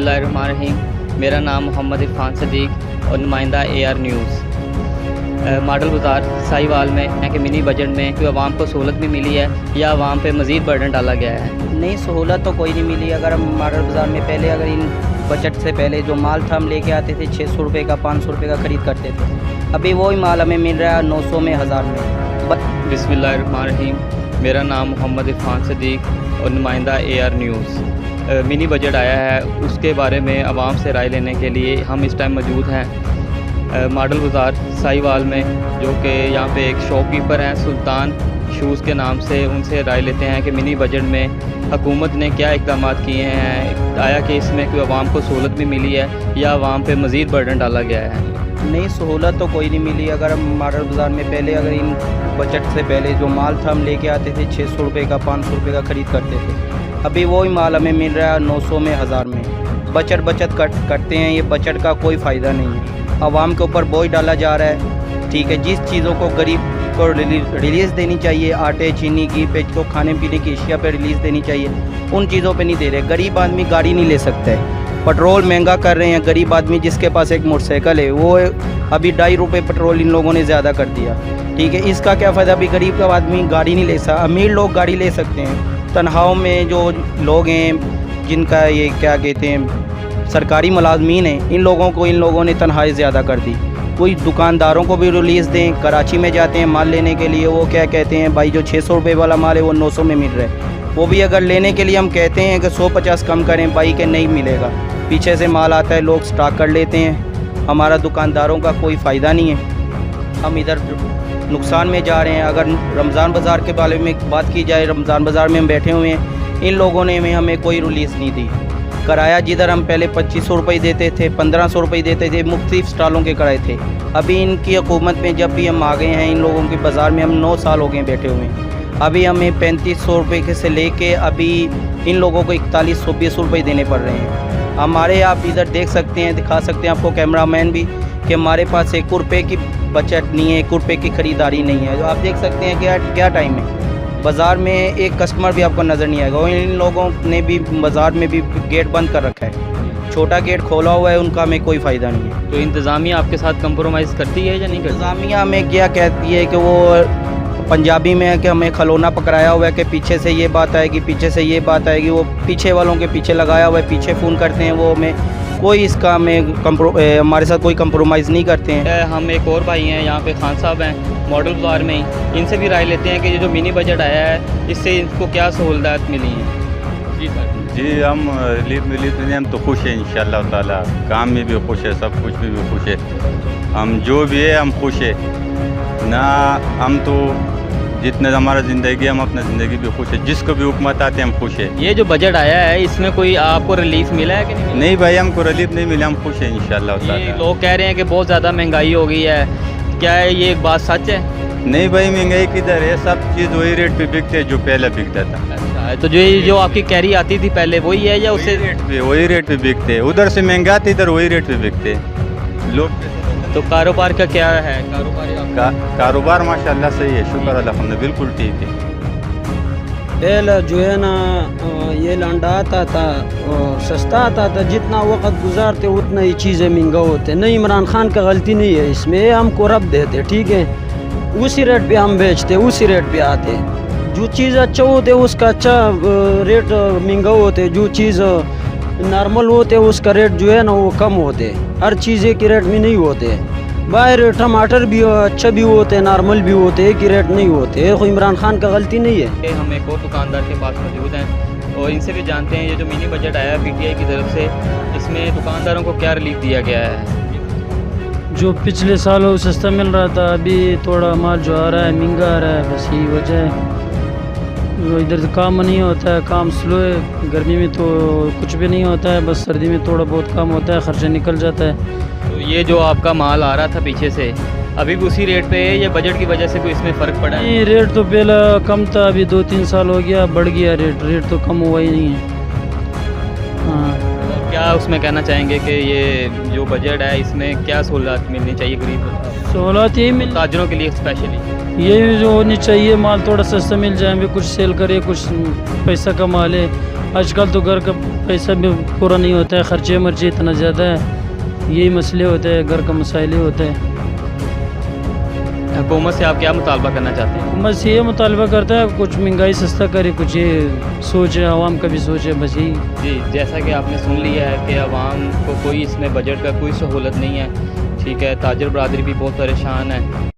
बिस्मिल्लाहिर्रहमानिर्रहीम। मेरा नाम मोहम्मद इरफान सदीक और नुमाइंदा AR न्यूज़। मॉडल बाज़ार साहिवाल में है कि मिनी बजट में कोई आवाम को सहूलत भी मिली है या आवाम पे मज़ीद बर्डन डाला गया है? नहीं, सहूलत तो कोई नहीं मिली। अगर हम मॉडल बाज़ार में पहले अगर इन बजट से पहले जो माल था हम लेके आते थे 600 रुपये का 500 रुपये का ख़रीद करते थे, अभी वही माल हमें मिल रहा है 900 में 1000 में। बिस्मिल्लाहिर्रहमानिर्रहीम। मेरा नाम मोहम्मद इरफान सदीक और नुमाइंदा AR न्यूज़। मिनी बजट आया है, उसके बारे में आवाम से राय लेने के लिए हम इस टाइम मौजूद हैं मॉडल बाज़ार साहिवाल में, जो कि यहाँ पे एक शॉपकीपर हैं सुल्तान शूज़ के नाम से। उनसे राय लेते हैं कि मिनी बजट में हुकूमत ने क्या इक़दाम किए हैं, आया कि इसमें कोई आवाम को सहूलत भी मिली है या आवाम पे मज़ीद बर्डन डाला गया है? नहीं, सहूलत तो कोई नहीं मिली। अगर हम मॉडल बाज़ार में पहले अगर इन बजट से पहले जो माल था हम लेके आते थे 600 रुपये का 500 रुपये का ख़रीद करते थे, अभी वही माल हमें मिल रहा है 900 में 1000 में। बचत करते हैं, ये बजट का कोई फ़ायदा नहीं है। आवाम के ऊपर बोझ डाला जा रहा है। ठीक है, जिस चीज़ों को गरीब को रिलीज़ देनी चाहिए, आटे चीनी घी पे को खाने पीने की अशिया पे रिलीज़ देनी चाहिए, उन चीज़ों पे नहीं दे रहे। गरीब आदमी गाड़ी नहीं ले सकता है, पेट्रोल महंगा कर रहे हैं। गरीब आदमी जिसके पास एक मोटरसाइकिल है वो अभी 2.5 रुपये पेट्रोल इन लोगों ने ज़्यादा कर दिया। ठीक है, इसका क्या फ़ायदा? अभी गरीब का आदमी गाड़ी नहीं ले सकता। अमीर लोग गाड़ी ले सकते हैं। तनख्वाहों में जो लोग हैं जिनका ये क्या कहते हैं सरकारी मुलाजमीन हैं, इन लोगों ने तनख्वाहें ज़्यादा कर दी। कोई दुकानदारों को भी रिलीज़ दें। कराची में जाते हैं माल लेने के लिए, वो क्या कहते हैं भाई जो 600 रुपये वाला माल है वो 900 में मिल रहा है। वो भी अगर लेने के लिए हम कहते हैं कि 150 कम करें, भाई के नहीं मिलेगा। पीछे से माल आता है, लोग स्टॉक कर लेते हैं। हमारा दुकानदारों का कोई फ़ायदा नहीं है, हम इधर नुकसान में जा रहे हैं। अगर रमज़ान बाज़ार के बारे में बात की जाए, रमज़ान बाज़ार में हम बैठे हुए हैं, इन लोगों ने हमें कोई रिलीज़ नहीं दी। किराया जिधर हम पहले 2500 रुपये देते थे, 1500 रुपये देते थे, मुख्तलिफ स्टॉलों के किराए थे। अभी इनकी हुकूमत में जब भी हम आ गए हैं, इन लोगों के बाज़ार में हम 9 साल हो गए बैठे हुए हैं। अभी हमें 3500 रुपये से लेके अभी इन लोगों को 4120 रुपये देने पड़ रहे हैं। हमारे आप इधर देख सकते हैं, दिखा सकते हैं आपको कैमरामैन भी, कि हमारे पास 1 रुपये की बचत नहीं है, 1 रुपये की ख़रीदारी नहीं है। जो आप देख सकते हैं कि क्या टाइम है, बाज़ार में एक कस्टमर भी आपको नज़र नहीं आएगा। और इन लोगों ने भी बाज़ार में भी गेट बंद कर रखा है, छोटा गेट खोला हुआ है, उनका हमें कोई फ़ायदा नहीं है। तो इंतज़ामिया आपके साथ कंप्रोमाइज़ करती है या नहीं करती? इंतज़ामिया हमें क्या कहती है कि वो पंजाबी में है कि हमें खिलौना पकड़ाया हुआ है कि पीछे से ये बात आएगी, पीछे से ये बात आएगी। वो पीछे वालों के पीछे लगाया हुआ है, पीछे फ़ोन करते हैं, वो हमें कोई इसका हमारे साथ कोई कंप्रोमाइज़ नहीं करते हैं। हम एक और भाई हैं यहाँ पे, खान साहब हैं मॉडल बाज़ार में ही, इनसे भी राय लेते हैं कि ये जो मिनी बजट आया है इससे इनको क्या सहूलत मिली हैं? जी सर। जी, हम रिलीफ हम तो खुश हैं इंशाअल्लाह ताला। काम में भी खुश है, सब कुछ में भी खुश है। हम जो भी है हम खुश है ना। हम तो जितना हमारा ज़िंदगी है, हम अपना ज़िंदगी भी खुश है। जिसको भी हुकूमत आते हैं हम खुश है। ये जो बजट आया है इसमें कोई आपको रिलीफ मिला है कि नहीं? नहीं भाई, हमको रिलीफ नहीं मिला, हम खुश हैं इंशाअल्लाह ताला। ये लोग कह रहे हैं कि बहुत ज़्यादा महंगाई हो गई है, क्या है ये बात सच है? नहीं भाई, महंगाई किधर है? सब चीज़ वही रेट पे बिकते हैं जो पहले बिकता था। अच्छा, तो जो आपकी कैरी आती थी पहले वही है या उससे वही रेट पे बिकते हैं? उधर से महंगा आते, इधर वही रेट पे बिकते हैं लोग। तो कारोबार का क्या है? कारोबार माशाल्लाह सही है, शुक्र अल्हम्दुलिल्लाह, बिल्कुल ठीक है। पहले जो है ना ये लंडा आता था, सस्ता आता था। जितना वक्त गुजारते उतना ही चीज़ें महंगा होते। नहीं, इमरान खान का गलती नहीं है इसमें, हमको रब देते, ठीक है, उसी रेट पे हम बेचते, उसी रेट पे आते। जो चीज़ अच्छा होते उसका अच्छा रेट महंगा होते, जो चीज़ नॉर्मल होते उसका रेट जो है ना वो कम होते। हर चीज़ एक रेट में नहीं होते। बाहर टमाटर भी अच्छा भी होते, नॉर्मल भी होते, एक ही रेट नहीं होते। इमरान खान का गलती नहीं है। हम एक और दुकानदार के पास मौजूद हैं और इनसे भी जानते हैं ये जो मिनी बजट आया PTI की तरफ से, इसमें दुकानदारों को क्या रिलीफ दिया गया है? जो पिछले सालों सस्ता मिल रहा था, अभी थोड़ा माल जो आ रहा है महंगा आ रहा है, बस यही वजह है। इधर से काम नहीं होता है, काम स्लो है। गर्मी में तो कुछ भी नहीं होता है, बस सर्दी में थोड़ा बहुत काम होता है, खर्चा निकल जाता है। तो ये जो आपका माल आ रहा था पीछे से, अभी भी उसी रेट पे है या बजट की वजह से कोई इसमें फ़र्क पड़ा है? नहीं, रेट तो पहला कम था, अभी 2-3 साल हो गया बढ़ गया रेट तो कम हुआ ही नहीं है। हाँ, तो क्या उसमें कहना चाहेंगे कि ये जो बजट है इसमें क्या सहूलत मिलनी चाहिए गरीब सहूलत यही मिल ताजरों के लिए स्पेशली? ये जो होनी चाहिए, माल थोड़ा सस्ता मिल जाए, हमें कुछ सेल करे, कुछ पैसा कमा ले। आजकल तो घर का पैसा भी पूरा नहीं होता है, ख़र्चे मर्चे इतना ज़्यादा है, यही मसले होते हैं, घर का मसाइले होते हैं। हुकूमत से आप क्या मुतालबा करना चाहते हैं? बस ये मुतालबा करता है कुछ महंगाई सस्ता करे, कुछ ये सोच है, आवाम का भी सोच है, बस यही। जी, जैसा कि आपने सुन लिया है कि आवाम को कोई इसमें बजट का कोई सहूलत नहीं है। ठीक है, ताजर बरादरी भी बहुत परेशान है।